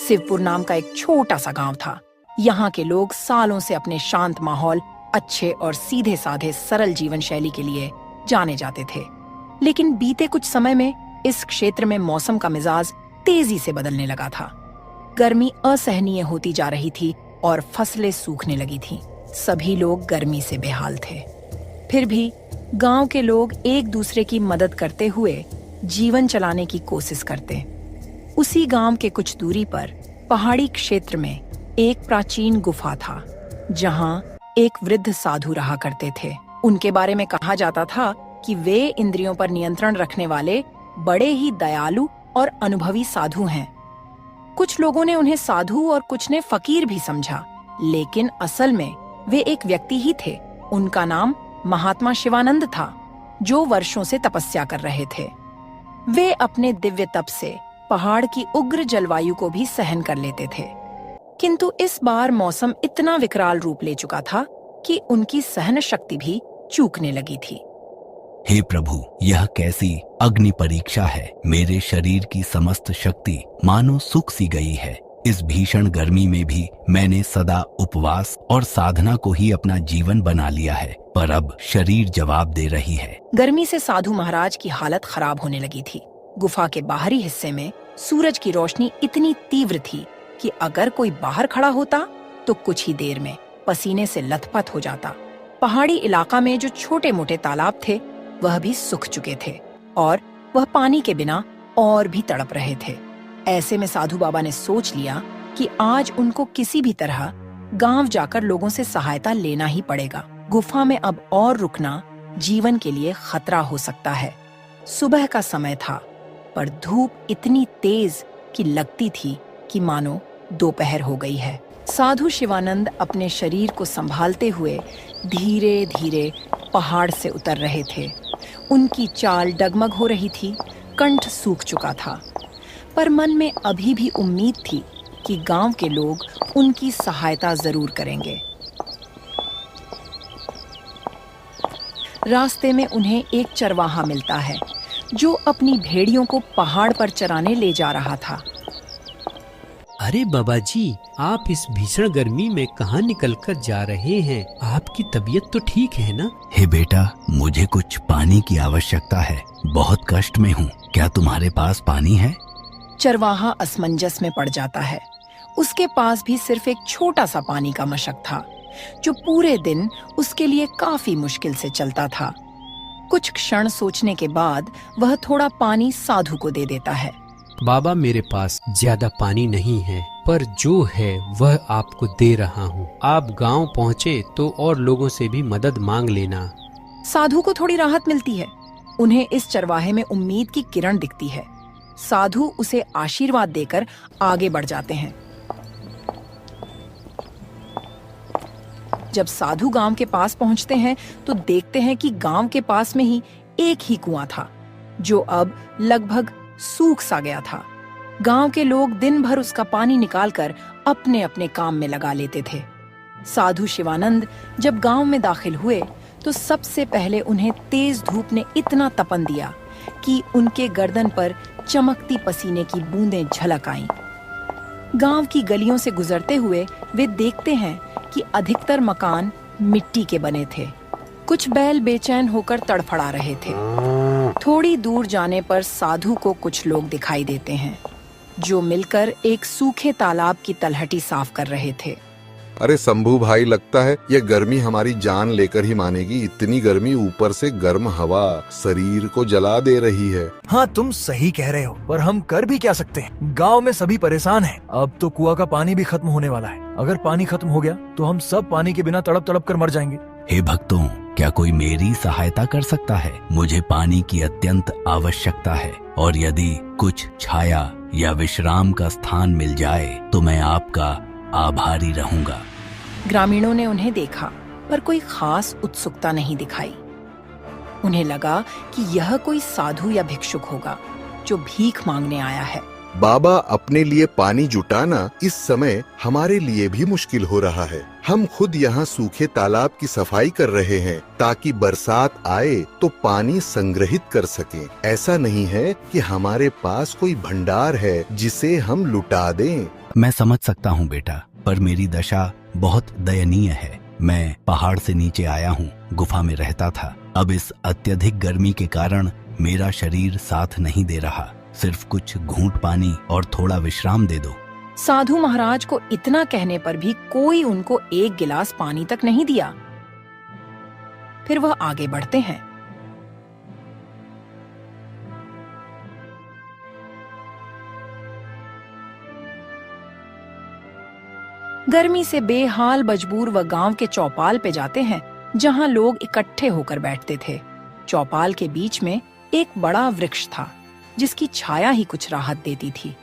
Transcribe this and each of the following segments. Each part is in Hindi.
शिवपुर नाम का एक छोटा सा गांव था। यहाँ के लोग सालों से अपने शांत माहौल, अच्छे और सीधे साधे सरल जीवन शैली के लिए जाने जाते थे। लेकिन बीते कुछ समय में इस क्षेत्र में मौसम का मिजाज तेजी से बदलने लगा था। गर्मी असहनीय होती जा रही थी और फसलें सूखने लगी थीं। सभी लोग गर्मी से बेहाल थे। फिर भी गांव के लोग एक दूसरे की मदद करते हुए जीवन चलाने की कोशिश करते। उसी गांव के कुछ दूरी पर पहाड़ी क्षेत्र में एक प्राचीन गुफा था, जहां एक वृद्ध साधु रहा करते थे। उनके बारे में कहा जाता था कि वे इंद्रियों पर नियंत्रण रखने वाले बड़े ही दयालु और अनुभवी साधु हैं। कुछ लोगों ने उन्हें साधु और कुछ ने फकीर भी समझा, लेकिन असल में वे एक व्यक्ति ही थे। उनका नाम महात्मा शिवानंद था, जो वर्षों से तपस्या कर रहे थे। वे अपने दिव्य तप से पहाड़ की उग्र जलवायु को भी सहन कर लेते थे। किंतु इस बार मौसम इतना विकराल रूप ले चुका था कि उनकी सहन शक्ति भी चूकने लगी थी। हे प्रभु, यह कैसी अग्नि परीक्षा है। मेरे शरीर की समस्त शक्ति मानो सूख सी गई है। इस भीषण गर्मी में भी मैंने सदा उपवास और साधना को ही अपना जीवन बना लिया है, पर अब शरीर जवाब दे रही है। गर्मी से साधु महाराज की हालत खराब होने लगी थी। गुफा के बाहरी हिस्से में सूरज की रोशनी इतनी तीव्र थी कि अगर कोई बाहर खड़ा होता तो कुछ ही देर में पसीने से लथपथ हो जाता। पहाड़ी इलाका में जो छोटे मोटे तालाब थे, वह भी सूख चुके थे और वह पानी के बिना और भी तड़प रहे थे। ऐसे में साधु बाबा ने सोच लिया कि आज उनको किसी भी तरह गांव जाकर लोगों से सहायता लेना ही पड़ेगा। गुफा में अब और रुकना जीवन के लिए खतरा हो सकता है। सुबह का समय था, पर धूप इतनी तेज कि लगती थी कि मानो दोपहर हो गई है। साधु शिवानंद अपने शरीर को संभालते हुए धीरे धीरे पहाड़ से उतर रहे थे। उनकी चाल डगमग हो रही थी, कंठ सूख चुका था, पर मन में अभी भी उम्मीद थी कि गांव के लोग उनकी सहायता जरूर करेंगे। रास्ते में उन्हें एक चरवाहा मिलता है, जो अपनी भेड़ियों को पहाड़ पर चराने ले जा रहा था। अरे बाबा जी, आप इस भीषण गर्मी में कहाँ निकल कर जा रहे हैं? आपकी तबीयत तो ठीक है ना? हे बेटा, मुझे कुछ पानी की आवश्यकता है। बहुत कष्ट में हूँ। क्या तुम्हारे पास पानी है? चरवाहा असमंजस में पड़ जाता है। उसके पास भी सिर्फ एक छोटा सा पानी का मशक था, जो पूरे दिन उसके लिए काफी मुश्किल से चलता था। कुछ क्षण सोचने के बाद वह थोड़ा पानी साधु को दे देता है। बाबा, मेरे पास ज्यादा पानी नहीं है, पर जो है वह आपको दे रहा हूँ। आप गांव पहुँचे तो और लोगों से भी मदद मांग लेना। साधु को थोड़ी राहत मिलती है। उन्हें इस चरवाहे में उम्मीद की किरण दिखती है। साधु उसे आशीर्वाद देकर आगे बढ़ जाते हैं। जब साधु गांव के पास पहुंचते हैं तो देखते हैं कि गांव के पास में ही एक ही कुआं था, जो अब लगभग सूख सा गया था। गांव के लोग दिन भर उसका पानी निकालकर अपने अपने काम में लगा लेते थे। साधु शिवानंद जब गांव में दाखिल हुए तो सबसे पहले उन्हें तेज धूप ने इतना तपन दिया कि उनके गर्दन पर चमकती पसीने की बूंदें झलक आईं। गांव की गलियों से गुजरते हुए वे देखते हैं कि अधिकतर मकान मिट्टी के बने थे। कुछ बैल बेचैन होकर तड़फड़ा रहे थे। थोड़ी दूर जाने पर साधु को कुछ लोग दिखाई देते हैं, जो मिलकर एक सूखे तालाब की तलहटी साफ कर रहे थे। अरे शंभू भाई, लगता है ये गर्मी हमारी जान लेकर ही मानेगी। इतनी गर्मी, ऊपर से गर्म हवा शरीर को जला दे रही है। हाँ, तुम सही कह रहे हो, पर हम कर भी क्या सकते हैं? गांव में सभी परेशान हैं। अब तो कुआं का पानी भी खत्म होने वाला है। अगर पानी खत्म हो गया तो हम सब पानी के बिना तड़प तड़प कर मर जाएंगे। हे भक्तों, क्या कोई मेरी सहायता कर सकता है? मुझे पानी की अत्यंत आवश्यकता है, और यदि कुछ छाया या विश्राम का स्थान मिल जाए तो मैं आपका आभारी रहूंगा। ग्रामीणों ने उन्हें देखा, पर कोई खास उत्सुकता नहीं दिखाई। उन्हें लगा कि यह कोई साधु या भिक्षुक होगा, जो भीख मांगने आया है। बाबा, अपने लिए पानी जुटाना इस समय हमारे लिए भी मुश्किल हो रहा है। हम खुद यहाँ सूखे तालाब की सफाई कर रहे हैं ताकि बरसात आए तो पानी संग्रहित कर सकें। ऐसा नहीं है कि हमारे पास कोई भंडार है जिसे हम लुटा दें। मैं समझ सकता हूँ बेटा, पर मेरी दशा बहुत दयनीय है। मैं पहाड़ से नीचे आया हूँ, गुफा में रहता था। अब इस अत्यधिक गर्मी के कारण मेरा शरीर साथ नहीं दे रहा। सिर्फ कुछ घूंट पानी और थोड़ा विश्राम दे दो। साधु महाराज को इतना कहने पर भी कोई उनको एक गिलास पानी तक नहीं दिया। फिर वह आगे बढ़ते हैं। गर्मी से बेहाल मजबूर वह गांव के चौपाल पे जाते हैं, जहां लोग इकट्ठे होकर बैठते थे। चौपाल के बीच में एक बड़ा वृक्ष था, जिसकी छाया ही कुछ राहत देती थी।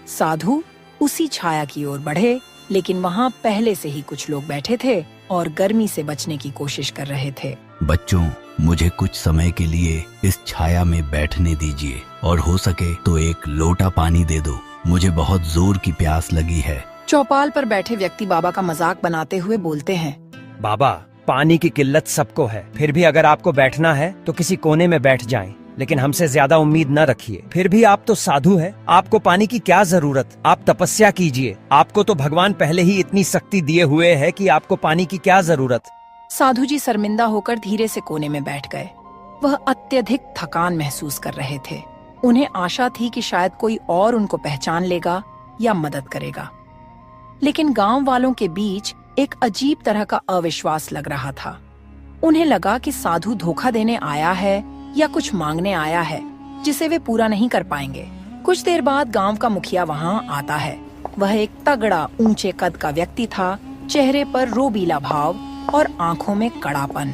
साधु उसी छाया की ओर बढ़े, लेकिन वहाँ पहले से ही कुछ लोग बैठे थे और गर्मी से बचने की कोशिश कर रहे थे। बच्चों, मुझे कुछ समय के लिए इस छाया में बैठने दीजिए और हो सके तो एक लोटा पानी दे दो। मुझे बहुत जोर की प्यास लगी है। चौपाल पर बैठे व्यक्ति बाबा का मजाक बनाते हुए बोलते हैं, बाबा, पानी की किल्लत सबको है, फिर भी अगर आपको बैठना है तो किसी कोने में बैठ जाएं, लेकिन हमसे ज्यादा उम्मीद न रखिए। फिर भी आप तो साधु हैं, आपको पानी की क्या जरूरत? आप तपस्या कीजिए। आपको तो भगवान पहले ही इतनी शक्ति दिए हुए है कि आपको पानी की क्या जरूरत? साधु जी शर्मिंदा होकर धीरे से कोने में बैठ गए। वह अत्यधिक थकान महसूस कर रहे थे। उन्हें आशा थी कि शायद कोई और उनको पहचान लेगा या मदद करेगा, लेकिन गांव वालों के बीच एक अजीब तरह का अविश्वास लग रहा था। उन्हें लगा कि साधु धोखा देने आया है या कुछ मांगने आया है जिसे वे पूरा नहीं कर पाएंगे। कुछ देर बाद गांव का मुखिया वहां आता है। वह एक तगड़ा ऊंचे कद का व्यक्ति था, चेहरे पर रोबीला भाव और आंखों में कड़ापन।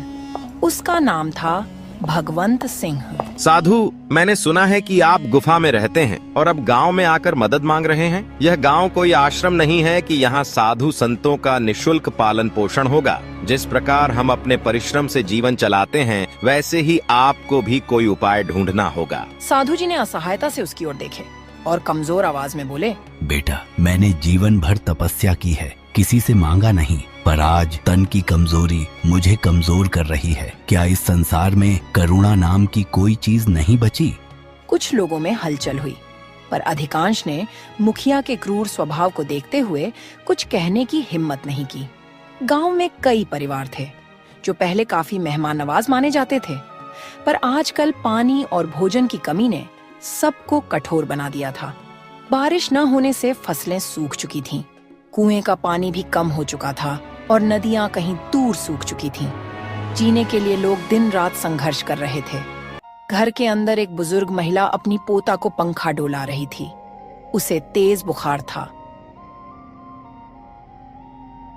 उसका नाम था भगवंत सिंह। साधु, मैंने सुना है कि आप गुफा में रहते हैं और अब गांव में आकर मदद मांग रहे हैं। यह गांव कोई आश्रम नहीं है कि यहाँ साधु संतों का निशुल्क पालन पोषण होगा। जिस प्रकार हम अपने परिश्रम से जीवन चलाते हैं, वैसे ही आपको भी कोई उपाय ढूंढना होगा। साधु जी ने असहायता से उसकी ओर देखे और कमजोर आवाज में बोले, बेटा, मैंने जीवन भर तपस्या की है, किसी से मांगा नहीं, पर आज तन की कमजोरी मुझे कमजोर कर रही है। क्या इस संसार में करुणा नाम की कोई चीज नहीं बची? कुछ लोगों में हलचल हुई, पर अधिकांश ने मुखिया के क्रूर स्वभाव को देखते हुए कुछ कहने की हिम्मत नहीं की। गांव में कई परिवार थे जो पहले काफी मेहमान नवाज माने जाते थे, पर आजकल पानी और भोजन की कमी ने सबको कठोर बना दिया था। बारिश न होने से फसलें सूख चुकी थीं, कुएं का पानी भी कम हो चुका था और नदियां कहीं दूर सूख चुकी थीं। जीने के लिए लोग दिन रात संघर्ष कर रहे थे। घर के अंदर एक बुजुर्ग महिला अपनी पोता को पंखा डोला रही थी। उसे तेज बुखार था।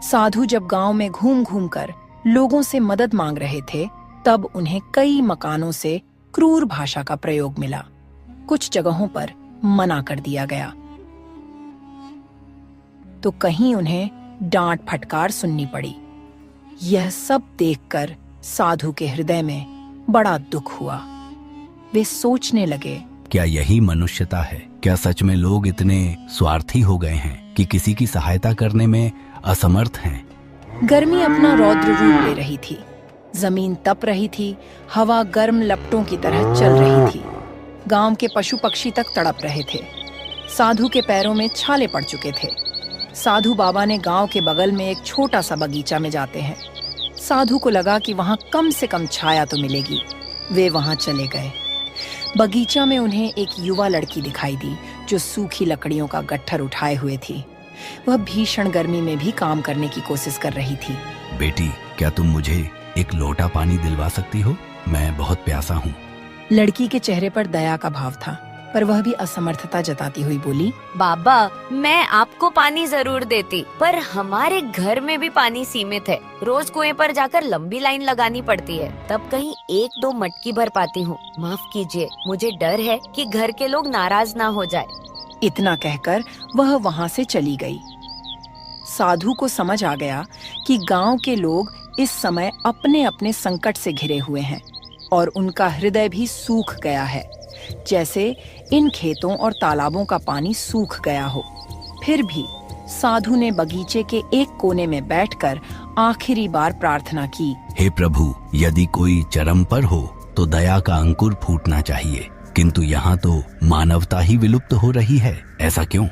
साधु जब गांव में घूम घूम कर लोगों से मदद मांग रहे थे, तब उन्हें कई मकानों से क्रूर भाषा का प्रयोग मिला। कुछ जगहों पर मना कर दिया गया, तो कहीं उन्हें डांट फटकार सुननी पड़ी। यह सब देखकर साधु के हृदय में बड़ा दुख हुआ। वे सोचने लगे, क्या यही मनुष्यता है? क्या सच में लोग इतने स्वार्थी हो गए हैं कि किसी की सहायता करने में असमर्थ हैं? गर्मी अपना रौद्र रूप ले रही थी। जमीन तप रही थी, हवा गर्म लपटों की तरह चल रही थी। गांव के पशु पक्षी तक तड़प रहे थे। साधु के पैरों में छाले पड़ चुके थे। साधु बाबा ने गांव के बगल में एक छोटा सा बगीचा में जाते हैं। साधु को लगा कि वहां कम से कम छाया तो मिलेगी। वे वहां चले गए। बगीचा में उन्हें एक युवा लड़की दिखाई दी जो सूखी लकड़ियों का गट्ठर उठाए हुए थी। वह भीषण गर्मी में भी काम करने की कोशिश कर रही थी। बेटी, क्या तुम मुझे एक लोटा पानी दिलवा सकती हो? मैं बहुत प्यासा हूँ। लड़की के चेहरे पर दया का भाव था, पर वह भी असमर्थता जताती हुई बोली, बाबा, मैं आपको पानी जरूर देती, पर हमारे घर में भी पानी सीमित है। रोज कुएं पर जाकर लंबी लाइन लगानी पड़ती है, तब कहीं 1-2 मटकी भर पाती हूँ। माफ कीजिए, मुझे डर है कि घर के लोग नाराज ना हो जाए। इतना कहकर वह वहां से चली गई। साधु को समझ आ गया कि गांव के लोग इस समय अपने अपने संकट से घिरे हुए हैं और उनका हृदय भी सूख गया है, जैसे इन खेतों और तालाबों का पानी सूख गया हो। फिर भी साधु ने बगीचे के एक कोने में बैठकर आखिरी बार प्रार्थना की। हे प्रभु, यदि कोई चरम पर हो तो दया का अंकुर फूटना चाहिए, किंतु यहाँ तो मानवता ही विलुप्त हो रही है। ऐसा क्यों?